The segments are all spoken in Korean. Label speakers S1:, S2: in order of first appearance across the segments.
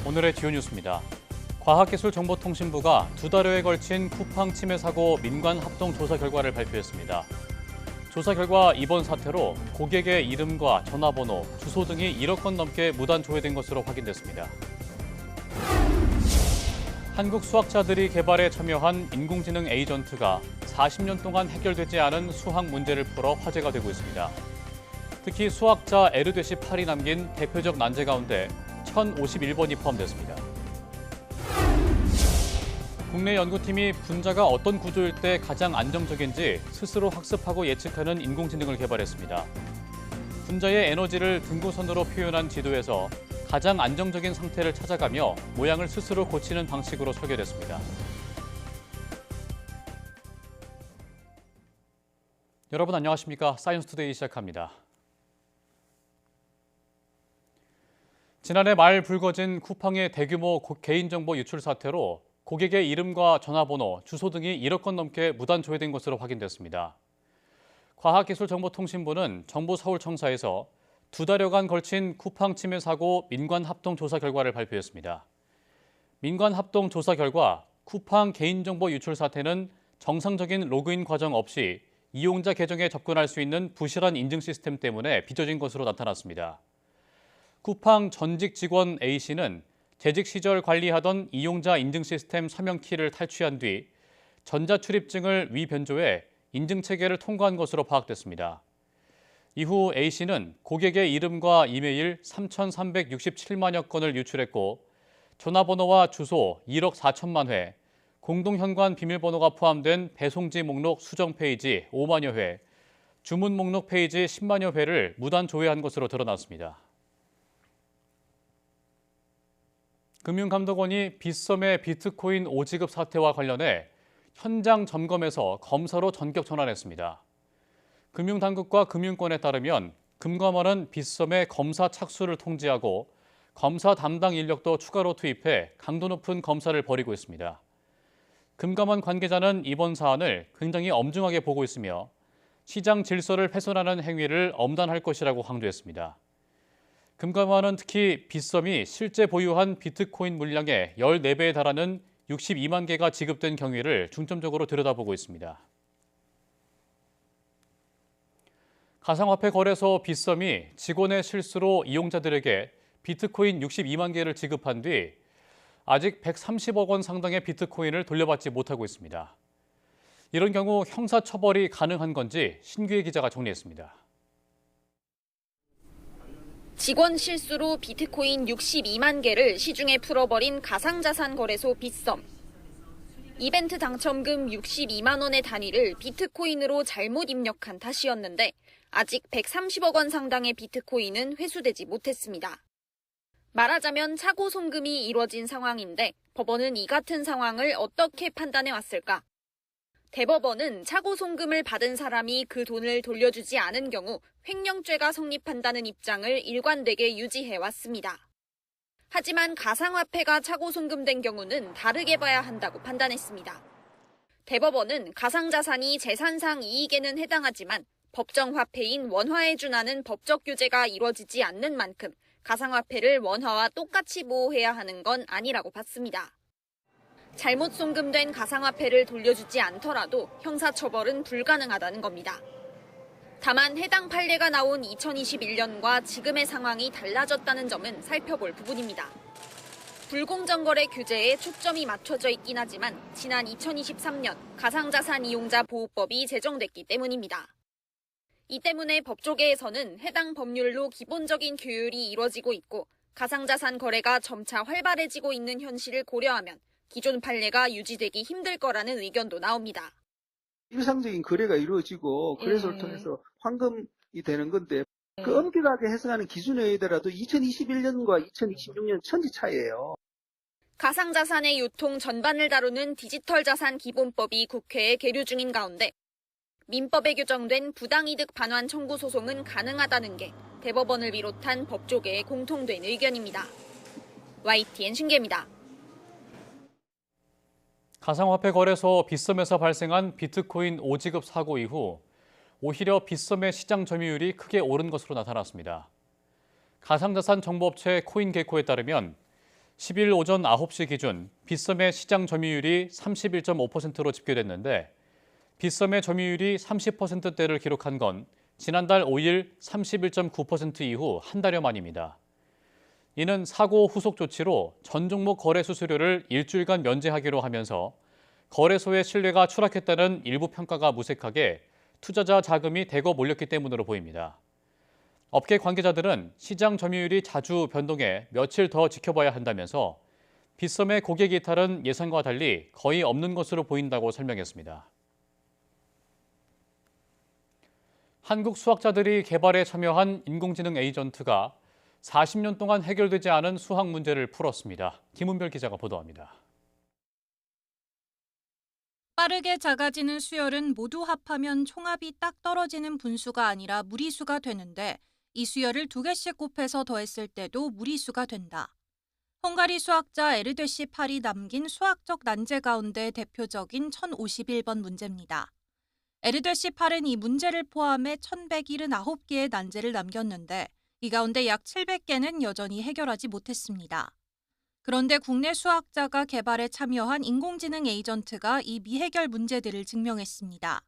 S1: 오늘의 주요 뉴스입니다. 과학기술정보통신부가 2달여에 걸친 쿠팡 침해 사고 민관 합동 조사 결과를 발표했습니다. 조사 결과 이번 사태로 고객의 이름과 전화번호, 주소 등이 1억 건 넘게 무단 조회된 것으로 확인됐습니다. 한국 수학자들이 개발에 참여한 인공지능 에이전트가 40년 동안 해결되지 않은 수학 문제를 풀어 화제가 되고 있습니다. 특히 수학자 에르데시 8이 남긴 대표적 난제 가운데 1051번이 포함됐습니다. 국내 연구팀이 분자가 어떤 구조일 때 가장 안정적인지 스스로 학습하고 예측하는 인공지능을 개발했습니다. 분자의 에너지를 등고선으로 표현한 지도에서 가장 안정적인 상태를 찾아가며 모양을 스스로 고치는 방식으로 설계됐습니다. 여러분 안녕하십니까? 사이언스투데이 시작합니다. 지난해 말 불거진 쿠팡의 대규모 개인정보 유출 사태로 고객의 이름과 전화번호, 주소 등이 1억 건 넘게 무단 조회된 것으로 확인됐습니다. 과학기술정보통신부는 정부서울청사에서 2달여간 걸친 쿠팡 침해 사고 민관 합동 조사 결과를 발표했습니다. 민관 합동 조사 결과 쿠팡 개인정보 유출 사태는 정상적인 로그인 과정 없이 이용자 계정에 접근할 수 있는 부실한 인증 시스템 때문에 빚어진 것으로 나타났습니다. 쿠팡 전직 직원 A씨는 재직 시절 관리하던 이용자 인증 시스템 서명키를 탈취한 뒤 전자출입증을 위변조해 인증체계를 통과한 것으로 파악됐습니다. 이후 A씨는 고객의 이름과 이메일 3,367만여 건을 유출했고 전화번호와 주소 1억 4천만 회, 공동현관 비밀번호가 포함된 배송지 목록 수정 페이지 5만여 회, 주문 목록 페이지 10만여 회를 무단 조회한 것으로 드러났습니다. 금융감독원이 빗썸의 비트코인 오지급 사태와 관련해 현장 점검에서 검사로 전격 전환했습니다. 금융당국과 금융권에 따르면 금감원은 빗썸의 검사 착수를 통지하고 검사 담당 인력도 추가로 투입해 강도 높은 검사를 벌이고 있습니다. 금감원 관계자는 이번 사안을 굉장히 엄중하게 보고 있으며 시장 질서를 훼손하는 행위를 엄단할 것이라고 강조했습니다. 금감원은 특히 빗썸이 실제 보유한 비트코인 물량의 14배에 달하는 62만 개가 지급된 경위를 중점적으로 들여다보고 있습니다. 가상화폐 거래소 빗썸이 직원의 실수로 이용자들에게 비트코인 62만 개를 지급한 뒤 아직 130억 원 상당의 비트코인을 돌려받지 못하고 있습니다. 이런 경우 형사처벌이 가능한 건지 신규혜 기자가 정리했습니다.
S2: 직원 실수로 비트코인 62만 개를 시중에 풀어버린 가상자산 거래소 빗썸. 이벤트 당첨금 62만 원의 단위를 비트코인으로 잘못 입력한 탓이었는데 아직 130억 원 상당의 비트코인은 회수되지 못했습니다. 말하자면 차고 송금이 이뤄진 상황인데 법원은 이 같은 상황을 어떻게 판단해 왔을까? 대법원은 차고 송금을 받은 사람이 그 돈을 돌려주지 않은 경우 횡령죄가 성립한다는 입장을 일관되게 유지해왔습니다. 하지만 가상화폐가 차고 송금된 경우는 다르게 봐야 한다고 판단했습니다. 대법원은 가상자산이 재산상 이익에는 해당하지만 법정화폐인 원화에 준하는 법적 규제가 이뤄지지 않는 만큼 가상화폐를 원화와 똑같이 보호해야 하는 건 아니라고 봤습니다. 잘못 송금된 가상화폐를 돌려주지 않더라도 형사처벌은 불가능하다는 겁니다. 다만 해당 판례가 나온 2021년과 지금의 상황이 달라졌다는 점은 살펴볼 부분입니다. 불공정거래 규제에 초점이 맞춰져 있긴 하지만 지난 2023년 가상자산 이용자 보호법이 제정됐기 때문입니다. 이 때문에 법조계에서는 해당 법률로 기본적인 규율이 이뤄지고 있고 가상자산 거래가 점차 활발해지고 있는 현실을 고려하면 기존 판례가 유지되기 힘들 거라는 의견도 나옵니다.
S3: 일상적인 거래가 이루어지고 거래소를 통해서 환금이 되는 건데 그 엄격하게 해석하는 기준에 의하더라도 2021년과 2026년 천지 차이예요.
S2: 가상자산의 유통 전반을 다루는 디지털자산 기본법이 국회에 계류 중인 가운데 민법에 규정된 부당이득 반환 청구 소송은 가능하다는 게 대법원을 비롯한 법조계의 공통된 의견입니다. YTN 신계입니다.
S1: 가상화폐 거래소 빗썸에서 발생한 비트코인 오지급 사고 이후 오히려 빗썸의 시장 점유율이 크게 오른 것으로 나타났습니다. 가상자산 정보업체 코인게코에 따르면 10일 오전 9시 기준 빗썸의 시장 점유율이 31.5%로 집계됐는데 빗썸의 점유율이 30%대를 기록한 건 지난달 5일 31.9% 이후 한 달여 만입니다. 이는 사고 후속 조치로 전 종목 거래 수수료를 일주일간 면제하기로 하면서 거래소의 신뢰가 추락했다는 일부 평가가 무색하게 투자자 자금이 대거 몰렸기 때문으로 보입니다. 업계 관계자들은 시장 점유율이 자주 변동해 며칠 더 지켜봐야 한다면서 빗썸의 고객 이탈은 예상과 달리 거의 없는 것으로 보인다고 설명했습니다. 한국 수학자들이 개발에 참여한 인공지능 에이전트가 40년 동안 해결되지 않은 수학 문제를 풀었습니다. 김은별 기자가 보도합니다.
S4: 빠르게 작아지는 수열은 모두 합하면 총합이 딱 떨어지는 분수가 아니라 무리수가 되는데 이 수열을 2개씩 곱해서 더했을 때도 무리수가 된다. 헝가리 수학자 에르데시 팔이 남긴 수학적 난제 가운데 대표적인 1051번 문제입니다. 에르데시 팔은 이 문제를 포함해 1179개의 난제를 남겼는데 이 가운데 약 700개는 여전히 해결하지 못했습니다. 그런데 국내 수학자가 개발에 참여한 인공지능 에이전트가 이 미해결 문제들을 증명했습니다.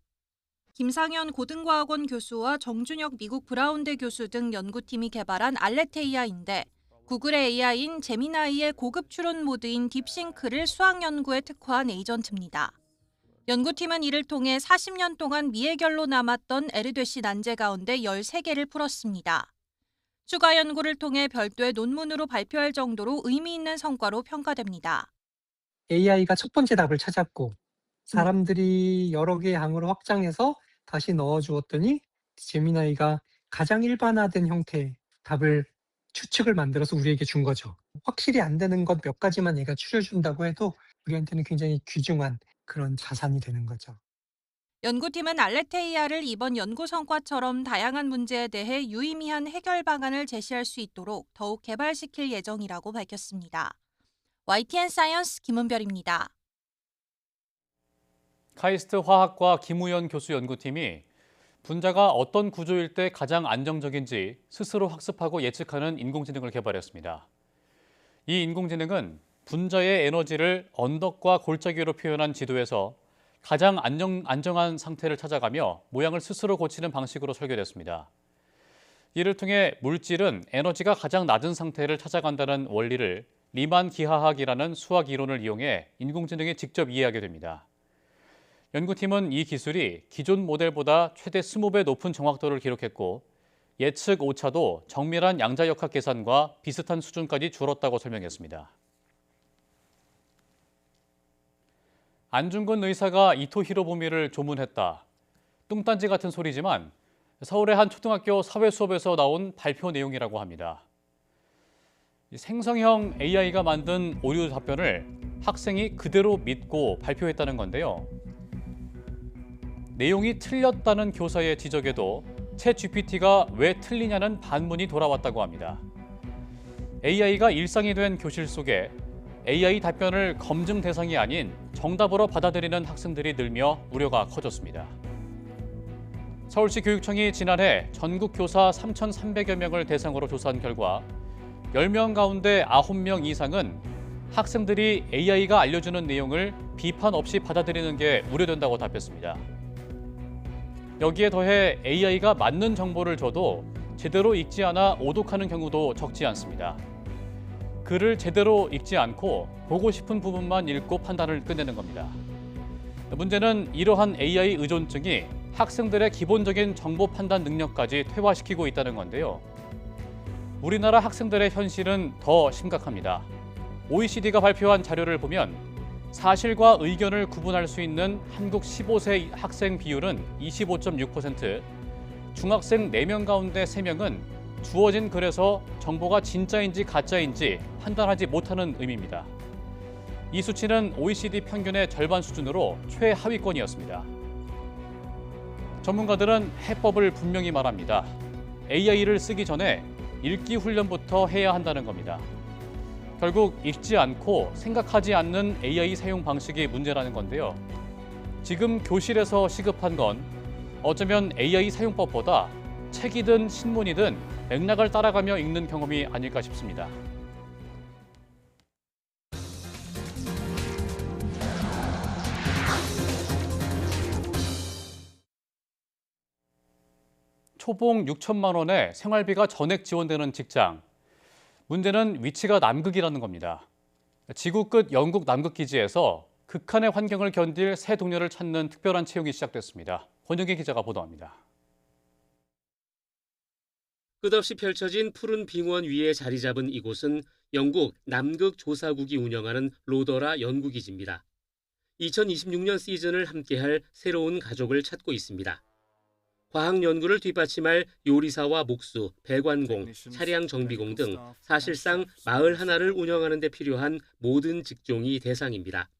S4: 김상현 고등과학원 교수와 정준혁 미국 브라운대 교수 등 연구팀이 개발한 알레테이아인데 구글의 AI인 제미나이의 고급 추론 모드인 딥싱크를 수학 연구에 특화한 에이전트입니다. 연구팀은 이를 통해 40년 동안 미해결로 남았던 에르데시 난제 가운데 13개를 풀었습니다. 추가 연구를 통해 별도의 논문으로 발표할 정도로 의미 있는 성과로 평가됩니다.
S5: AI가 첫 번째 답을 찾았고 사람들이 여러 개의 항으로 확장해서 다시 넣어주었더니 제미나이가 가장 일반화된 형태의 답을 추측을 만들어서 우리에게 준 거죠. 확실히 안 되는 것 몇 가지만 얘가 추려준다고 해도 우리한테는 굉장히 귀중한 그런 자산이 되는 거죠.
S4: 연구팀은 알레테이아를 이번 연구 성과처럼 다양한 문제에 대해 유의미한 해결 방안을 제시할 수 있도록 더욱 개발시킬 예정이라고 밝혔습니다. YTN 사이언스 김은별입니다.
S1: 카이스트 화학과 김우연 교수 연구팀이 분자가 어떤 구조일 때 가장 안정적인지 스스로 학습하고 예측하는 인공지능을 개발했습니다. 이 인공지능은 분자의 에너지를 언덕과 골짜기로 표현한 지도에서 가장 안정한 상태를 찾아가며 모양을 스스로 고치는 방식으로 설계됐습니다. 이를 통해 물질은 에너지가 가장 낮은 상태를 찾아간다는 원리를 리만 기하학이라는 수학 이론을 이용해 인공지능이 직접 이해하게 됩니다. 연구팀은 이 기술이 기존 모델보다 최대 20배 높은 정확도를 기록했고 예측 오차도 정밀한 양자역학 계산과 비슷한 수준까지 줄었다고 설명했습니다. 안중근 의사가 이토 히로부미를 조문했다. 뚱딴지 같은 소리지만 서울의 한 초등학교 사회 수업에서 나온 발표 내용이라고 합니다. 생성형 AI가 만든 오류 답변을 학생이 그대로 믿고 발표했다는 건데요. 내용이 틀렸다는 교사의 지적에도 챗GPT가 왜 틀리냐는 반문이 돌아왔다고 합니다. AI가 일상이 된 교실 속에 AI 답변을 검증 대상이 아닌 정답으로 받아들이는 학생들이 늘며 우려가 커졌습니다. 서울시 교육청이 지난해 전국 교사 3,300여 명을 대상으로 조사한 결과 10명 가운데 9명 이상은 학생들이 AI가 알려주는 내용을 비판 없이 받아들이는 게 우려된다고 답했습니다. 여기에 더해 AI가 맞는 정보를 줘도 제대로 읽지 않아 오독하는 경우도 적지 않습니다. 글을 제대로 읽지 않고 보고 싶은 부분만 읽고 판단을 끝내는 겁니다. 문제는 이러한 AI 의존증이 학생들의 기본적인 정보 판단 능력까지 퇴화시키고 있다는 건데요. 우리나라 학생들의 현실은 더 심각합니다. OECD가 발표한 자료를 보면 사실과 의견을 구분할 수 있는 한국 15세 학생 비율은 25.6%, 중학생 4명 가운데 3명은 주어진 글에서 정보가 진짜인지 가짜인지 판단하지 못하는 의미입니다. 이 수치는 OECD 평균의 절반 수준으로 최하위권이었습니다. 전문가들은 해법을 분명히 말합니다. AI를 쓰기 전에 읽기 훈련부터 해야 한다는 겁니다. 결국 읽지 않고 생각하지 않는 AI 사용 방식이 문제라는 건데요. 지금 교실에서 시급한 건 어쩌면 AI 사용법보다 책이든 신문이든 맥락을 따라가며 읽는 경험이 아닐까 싶습니다. 초봉 6천만 원에 생활비가 전액 지원되는 직장. 문제는 위치가 남극이라는 겁니다. 지구 끝 영국 남극 기지에서 극한의 환경을 견딜 새 동료를 찾는 특별한 채용이 시작됐습니다. 권영기 기자가 보도합니다.
S6: 끝없이 펼쳐진 푸른 빙원 위에 자리 잡은 이곳은 영국 남극 조사국이 운영하는 로더라 연구기지입니다. 2026년 시즌을 함께할 새로운 가족을 찾고 있습니다. 과학 연구를 뒷받침할 요리사와 목수, 배관공, 차량 정비공 등 사실상 마을 하나를 운영하는 데 필요한 모든 직종이 대상입니다.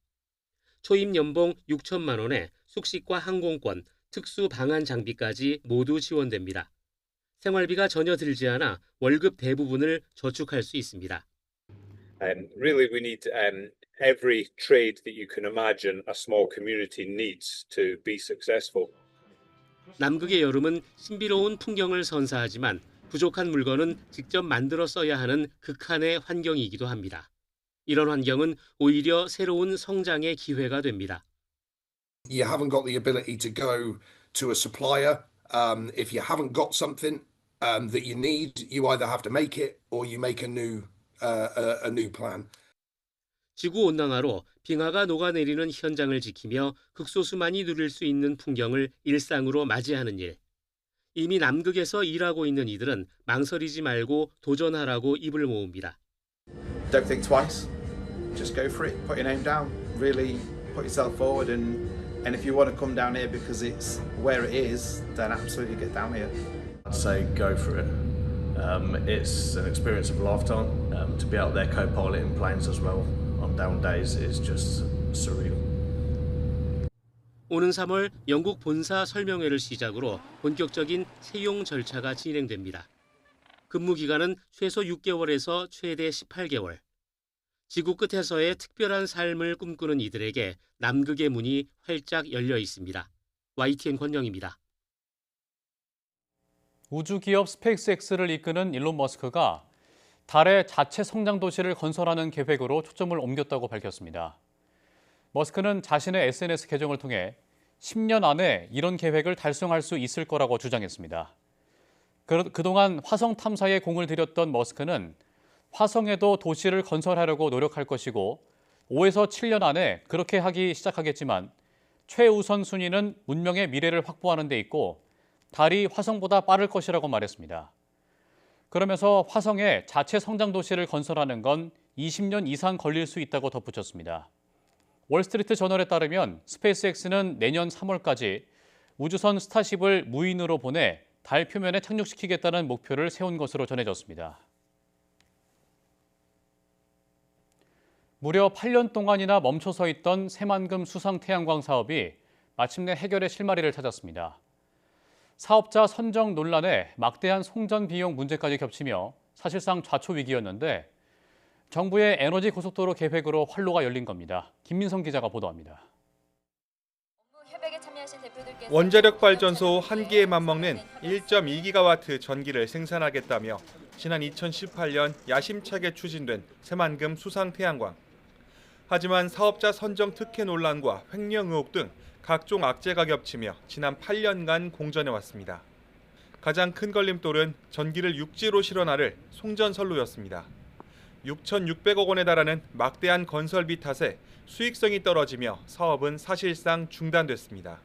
S6: 초임 연봉 6천만 원에 숙식과 항공권, 특수 방한 장비까지 모두 지원됩니다. 생활비가 전혀 들지 않아 월급 대부분을 저축할 수 있습니다.
S7: Really, we need every trade that you can imagine a small community needs to be successful.
S6: 남극의 여름은 신비로운 풍경을 선사하지만 부족한 물건은 직접 만들어 써야 하는 극한의 환경이기도 합니다. 이런 환경은 오히려 새로운 성장의 기회가 됩니다.
S8: You haven't got the ability to go to a supplier. If you haven't got something that you need, you either have to make it or you make a new plan.
S6: 지구 온난화로 빙하가 녹아내리는 현장을 지키며 극소수만이 누릴 수 있는 풍경을 일상으로 맞이하는 일. 이미 남극에서 일하고 있는 이들은 망설이지 말고 도전하라고 입을 모읍니다.
S9: Don't think twice. Just go for it. Put your name down. Really put yourself forward and if you want to come down here because it's where it is, then absolutely get down here.
S10: I'd say go for it. It's an experience of a lifetime. To be out there co-piloting planes as well on down days is just surreal.
S6: 오는 3월 영국 본사 설명회를 시작으로 본격적인 채용 절차가 진행됩니다. 근무 기간은 최소 6개월에서 최대 18개월. 지구 끝에서의 특별한 삶을 꿈꾸는 이들에게 남극의 문이 활짝 열려 있습니다. YTN 권영입니다.
S1: 우주기업 스페이스X를 이끄는 일론 머스크가 달에 자체 성장 도시를 건설하는 계획으로 초점을 옮겼다고 밝혔습니다. 머스크는 자신의 SNS 계정을 통해 10년 안에 이런 계획을 달성할 수 있을 거라고 주장했습니다. 그동안 화성 탐사에 공을 들였던 머스크는 화성에도 도시를 건설하려고 노력할 것이고 5에서 7년 안에 그렇게 하기 시작하겠지만 최우선 순위는 문명의 미래를 확보하는 데 있고 달이 화성보다 빠를 것이라고 말했습니다. 그러면서 화성에 자체 성장 도시를 건설하는 건 20년 이상 걸릴 수 있다고 덧붙였습니다. 월스트리트 저널에 따르면 스페이스X는 내년 3월까지 우주선 스타쉽을 무인으로 보내 달 표면에 착륙시키겠다는 목표를 세운 것으로 전해졌습니다. 무려 8년 동안이나 멈춰서 있던 새만금 수상 태양광 사업이 마침내 해결의 실마리를 찾았습니다. 사업자 선정 논란에 막대한 송전 비용 문제까지 겹치며 사실상 좌초 위기였는데 정부의 에너지 고속도로 계획으로 활로가 열린 겁니다. 김민성 기자가 보도합니다.
S11: 원자력 발전소 한 개에 맞먹는 1.2기가와트 전기를 생산하겠다며 지난 2018년 야심차게 추진된 새만금 수상 태양광. 하지만 사업자 선정 특혜 논란과 횡령 의혹 등 각종 악재가 겹치며 지난 8년간 공전해왔습니다. 가장 큰 걸림돌은 전기를 육지로 실어나를 송전선로였습니다. 6,600억 원에 달하는 막대한 건설비 탓에 수익성이 떨어지며 사업은 사실상 중단됐습니다.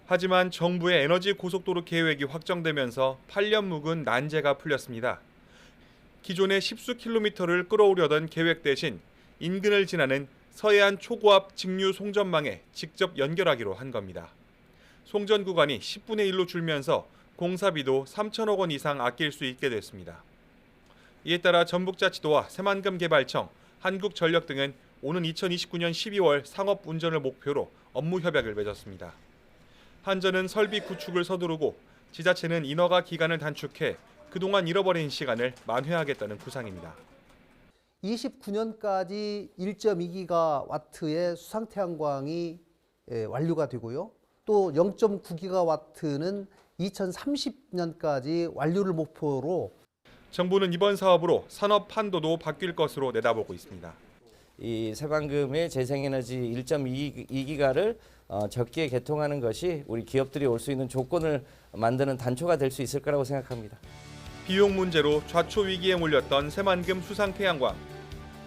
S11: 하지만 정부의 에너지 고속도로 계획이 확정되면서 8년 묵은 난제가 풀렸습니다. 기존의 10수 킬로미터를 끌어오려던 계획 대신 인근을 지나는 서해안 초고압 직류 송전망에 직접 연결하기로 한 겁니다. 송전 구간이 10분의 1로 줄면서 공사비도 3천억 원 이상 아낄 수 있게 됐습니다. 이에 따라 전북자치도와 새만금개발청, 한국전력 등은 오는 2029년 12월 상업 운전을 목표로 업무 협약을 맺었습니다. 한전은 설비 구축을 서두르고 지자체는 인허가 기간을 단축해 그동안 잃어버린 시간을 만회하겠다는 구상입니다.
S12: 29년까지 1.2기가와트의 수상태양광이 완료가 되고요. 또 0.9기가와트는 2030년까지 완료를 목표로
S11: 정부는 이번 사업으로 산업 판도도 바뀔 것으로 내다보고 있습니다.
S13: 이 새만금의 재생에너지 1.2기가를 적기에 개통하는 것이 우리 기업들이 올 수 있는 조건을 만드는 단초가 될 수 있을 거라고 생각합니다.
S11: 비용 문제로 좌초 위기에 몰렸던 새만금 수상 태양광.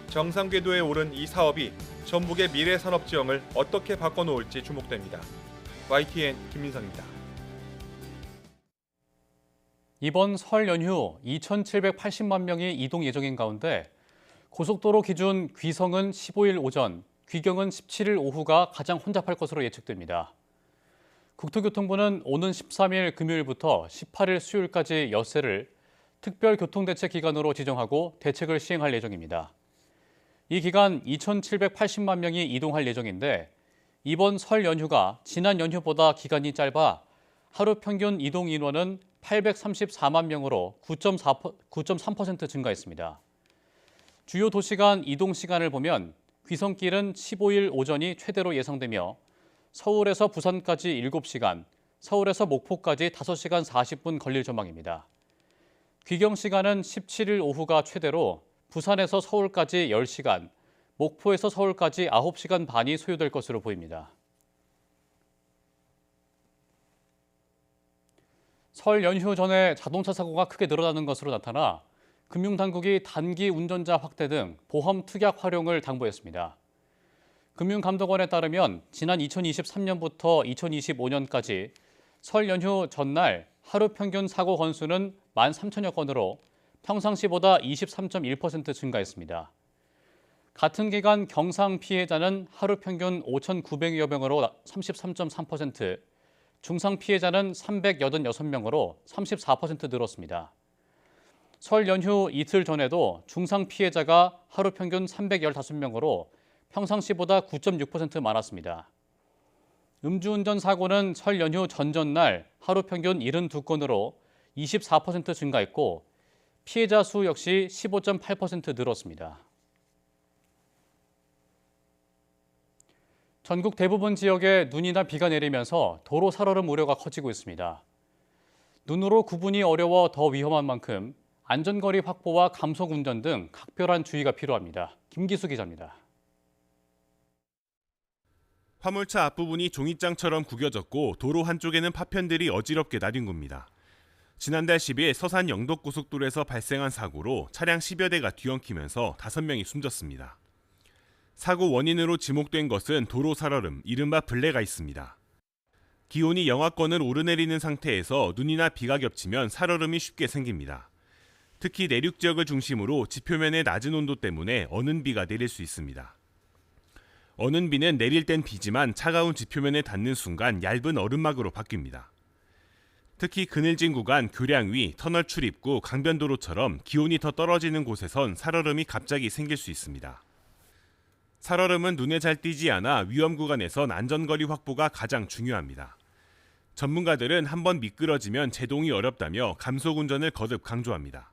S11: 정상 궤도에 오른 이 사업이 전북의 미래 산업 지형을 어떻게 바꿔놓을지 주목됩니다. YTN 김민성입니다.
S1: 이번 설 연휴 2,780만 명이 이동 예정인 가운데 고속도로 기준 귀성은 15일 오전, 귀경은 17일 오후가 가장 혼잡할 것으로 예측됩니다. 국토교통부는 오는 13일 금요일부터 18일 수요일까지 엿새를 특별교통대책기간으로 지정하고 대책을 시행할 예정입니다. 이 기간 2,780만 명이 이동할 예정인데 이번 설 연휴가 지난 연휴보다 기간이 짧아 하루 평균 이동 인원은 834만 명으로 9.3% 증가했습니다. 주요 도시 간 이동 시간을 보면 귀성길은 15일 오전이 최대로 예상되며 서울에서 부산까지 7시간, 서울에서 목포까지 5시간 40분 걸릴 전망입니다. 귀경 시간은 17일 오후가 최대로 부산에서 서울까지 10시간, 목포에서 서울까지 9시간 반이 소요될 것으로 보입니다. 설 연휴 전에 자동차 사고가 크게 늘어나는 것으로 나타나 금융당국이 단기 운전자 확대 등 보험 특약 활용을 당부했습니다. 금융감독원에 따르면 지난 2023년부터 2025년까지 설 연휴 전날 하루 평균 사고 건수는 13,000여 건으로 평상시보다 23.1% 증가했습니다. 같은 기간 경상 피해자는 하루 평균 5,900여 명으로 33.3%, 중상 피해자는 386명으로 34% 늘었습니다. 설 연휴 이틀 전에도 중상 피해자가 하루 평균 315명으로 평상시보다 9.6% 많았습니다. 음주운전 사고는 설 연휴 전전날 하루 평균 72건으로 24% 증가했고 피해자 수 역시 15.8% 늘었습니다. 전국 대부분 지역에 눈이나 비가 내리면서 도로 살얼음 우려가 커지고 있습니다. 눈으로 구분이 어려워 더 위험한 만큼 안전거리 확보와 감속 운전 등 각별한 주의가 필요합니다. 김기수 기자입니다.
S14: 화물차 앞부분이 종이장처럼 구겨졌고 도로 한쪽에는 파편들이 어지럽게 나뒹굽니다. 지난달 10일 서산 영덕고속도로에서 발생한 사고로 차량 10여 대가 뒤엉키면서 5명이 숨졌습니다. 사고 원인으로 지목된 것은 도로 살얼음, 이른바 블레가 있습니다. 기온이 영하권을 오르내리는 상태에서 눈이나 비가 겹치면 살얼음이 쉽게 생깁니다. 특히 내륙 지역을 중심으로 지표면의 낮은 온도 때문에 어는 비가 내릴 수 있습니다. 어는 비는 내릴 땐 비지만 차가운 지표면에 닿는 순간 얇은 얼음막으로 바뀝니다. 특히 그늘진 구간, 교량 위, 터널 출입구, 강변도로처럼 기온이 더 떨어지는 곳에선 살얼음이 갑자기 생길 수 있습니다. 살얼음은 눈에 잘 띄지 않아 위험 구간에선 안전거리 확보가 가장 중요합니다. 전문가들은 한번 미끄러지면 제동이 어렵다며 감속 운전을 거듭 강조합니다.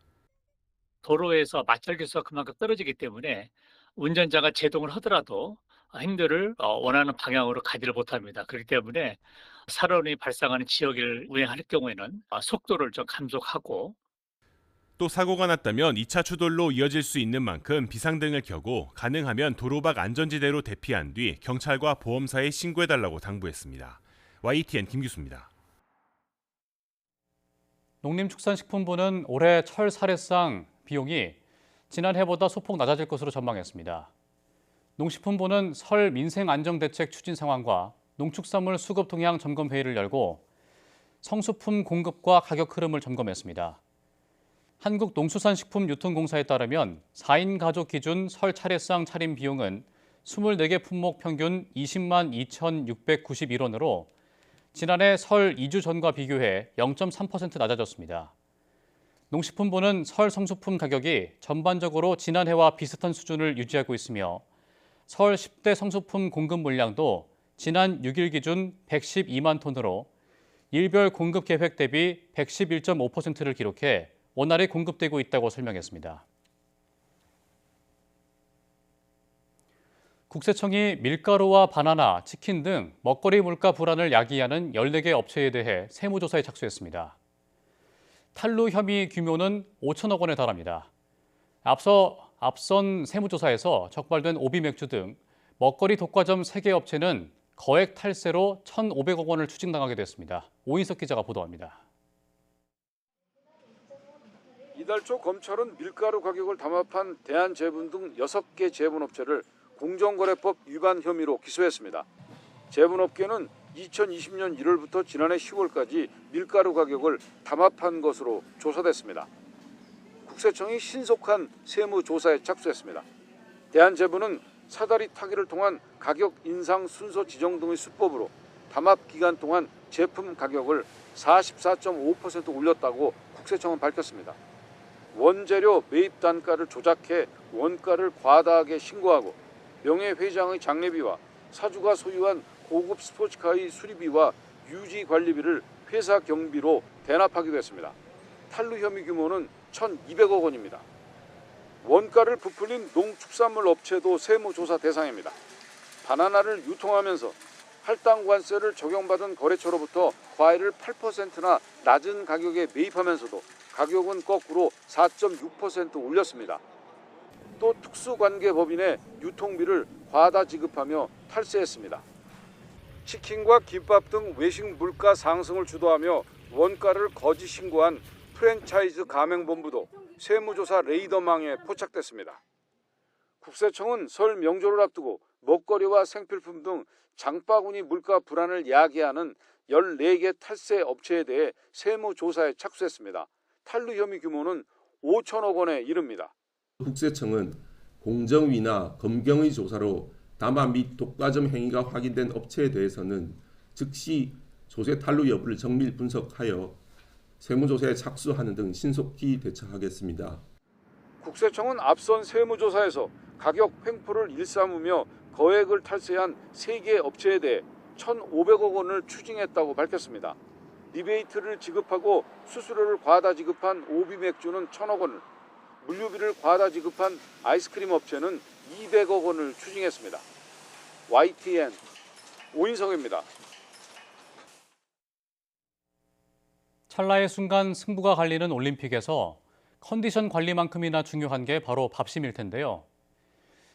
S15: 도로에서 마찰기수가 그만큼 떨어지기 때문에 운전자가 제동을 하더라도 핸들을 원하는 방향으로 가지를 못합니다. 그렇기 때문에 살얼음이 발생하는 지역을 운행할 경우에는 속도를 좀 감속하고
S14: 또 사고가 났다면 2차 추돌로 이어질 수 있는 만큼 비상등을 켜고 가능하면 도로 밖 안전지대로 대피한 뒤 경찰과 보험사에 신고해달라고 당부했습니다. YTN 김규수입니다.
S1: 농림축산식품부는 올해 철 사례상 비용이 지난해보다 소폭 낮아질 것으로 전망했습니다. 농식품부는 설 민생안정대책 추진 상황과 농축산물 수급 동향 점검 회의를 열고 성수품 공급과 가격 흐름을 점검했습니다. 한국농수산식품유통공사에 따르면 4인 가족 기준 설 차례상 차림 비용은 24개 품목 평균 20만 2,691원으로 지난해 설 2주 전과 비교해 0.3% 낮아졌습니다. 농식품부는 설 성수품 가격이 전반적으로 지난해와 비슷한 수준을 유지하고 있으며 설 10대 성수품 공급 물량도 지난 6일 기준 112만 톤으로 일별 공급 계획 대비 111.5%를 기록해 원활히 공급되고 있다고 설명했습니다. 국세청이 밀가루와 바나나, 치킨 등 먹거리 물가 불안을 야기하는 14개 업체에 대해 세무조사에 착수했습니다. 탈루 혐의 규모는 5천억 원에 달합니다. 앞선 세무조사에서 적발된 오비맥주 등 먹거리 독과점 3개 업체는 거액 탈세로 1,500억 원을 추징당하게 됐습니다. 오인석 기자가 보도합니다.
S16: 이달 초 검찰은 밀가루 가격을 담합한 대한제분 등 6개 제분업체를 공정거래법 위반 혐의로 기소했습니다. 제분업계는 2020년 1월부터 지난해 10월까지 밀가루 가격을 담합한 것으로 조사됐습니다. 국세청이 신속한 세무조사에 착수했습니다. 대한제분은 사다리 타기를 통한 가격 인상 순서 지정 등의 수법으로 담합 기간 동안 제품 가격을 44.5% 올렸다고 국세청은 밝혔습니다. 원재료 매입 단가를 조작해 원가를 과다하게 신고하고 명예회장의 장례비와 사주가 소유한 고급 스포츠카의 수리비와 유지 관리비를 회사 경비로 대납하기도 했습니다. 탈루 혐의 규모는 1,200억 원입니다. 원가를 부풀린 농축산물 업체도 세무조사 대상입니다. 바나나를 유통하면서 할당 관세를 적용받은 거래처로부터 과일을 8%나 낮은 가격에 매입하면서도 가격은 거꾸로 4.6% 올렸습니다. 또 특수관계법인에 유통비를 과다 지급하며 탈세했습니다. 치킨과 김밥 등 외식 물가 상승을 주도하며 원가를 거짓 신고한 프랜차이즈 가맹본부도 세무조사 레이더망에 포착됐습니다. 국세청은 설 명절을 앞두고 먹거리와 생필품 등 장바구니 물가 불안을 야기하는 14개 탈세 업체에 대해 세무조사에 착수했습니다. 탈루 혐의 규모는 5천억 원에 이릅니다.
S17: 국세청은 공정위나 검경의 조사로 담합 및 독과점 행위가 확인된 업체에 대해서는 즉시 조세 탈루 여부를 정밀 분석하여 세무조사에 착수하는 등 신속히 대처하겠습니다.
S16: 국세청은 앞선 세무조사에서 가격 횡포를 일삼으며 거액을 탈세한 3개 업체에 대해 1,500억 원을 추징했다고 밝혔습니다. 리베이트를 지급하고 수수료를 과다 지급한 오비맥주는 1,000억 원을, 물류비를 과다 지급한 아이스크림 업체는 200억 원을 추징했습니다. YTN 오인성입니다.
S1: 찰나의 순간 승부가 갈리는 올림픽에서 컨디션 관리만큼이나 중요한 게 바로 밥심일 텐데요.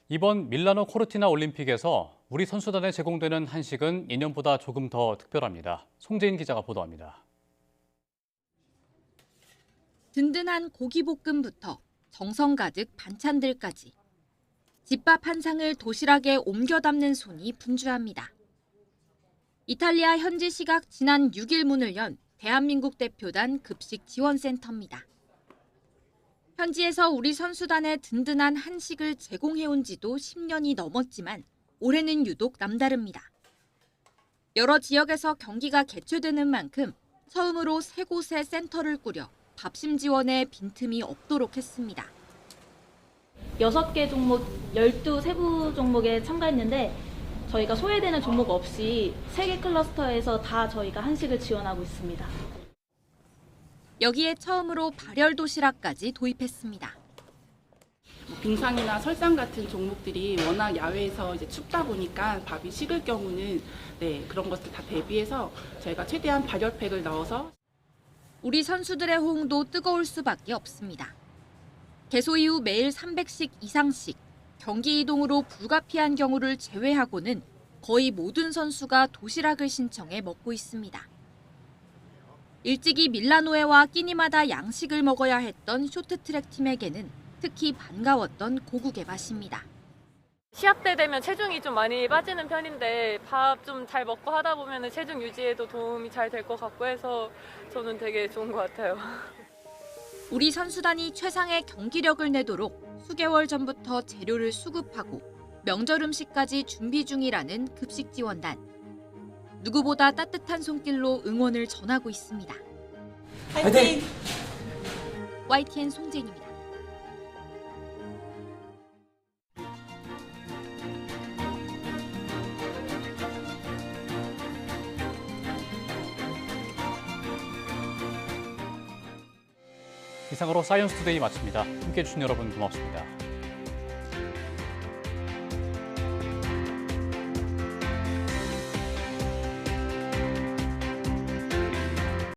S1: 이번 밀라노 코르티나 올림픽에서 우리 선수단에 제공되는 한식은 예년보다 조금 더 특별합니다. 송재인 기자가 보도합니다.
S18: 든든한 고기볶음부터 정성 가득 반찬들까지 집밥 한 상을 도시락에 옮겨 담는 손이 분주합니다. 이탈리아 현지 시각 지난 6일 문을 연 대한민국 대표단 급식 지원센터입니다. 현지에서 우리 선수단에 든든한 한식을 제공해온 지도 10년이 넘었지만 올해는 유독 남다릅니다. 여러 지역에서 경기가 개최되는 만큼 처음으로 3곳의 센터를 꾸려 밥심 지원에 빈틈이 없도록 했습니다.
S19: 6개 종목, 12세부 종목에 참가했는데 저희가 소외되는 종목 없이 3개 클러스터에서 다 저희가 한식을 지원하고 있습니다.
S18: 여기에 처음으로 발열 도시락까지 도입했습니다.
S20: 빙상이나 설상 같은 종목들이 워낙 야외에서 이제 춥다 보니까 밥이 식을 경우는 그런 것들 다 대비해서 저희가 최대한 발열팩을 넣어서
S18: 우리 선수들의 호응도 뜨거울 수밖에 없습니다. 개소 이후 매일 300식 이상씩 경기 이동으로 불가피한 경우를 제외하고는 거의 모든 선수가 도시락을 신청해 먹고 있습니다. 일찍이 밀라노에와 끼니마다 양식을 먹어야 했던 쇼트트랙 팀에게는 특히 반가웠던 고국의 맛입니다.
S21: 시합 때 되면 체중이 좀 많이 빠지는 편인데 밥 좀 잘 먹고 하다 보면 체중 유지에도 도움이 잘 될 것 같고 해서 저는 되게 좋은 것 같아요.
S18: 우리 선수단이 최상의 경기력을 내도록 수개월 전부터 재료를 수급하고 명절 음식까지 준비 중이라는 급식 지원단. 누구보다 따뜻한 손길로 응원을 전하고 있습니다.
S20: 화이팅!
S18: YTN 송재인입니다.
S1: 이상으로 사이언스 투데이 마칩니다. 함께해 주신 여러분 고맙습니다.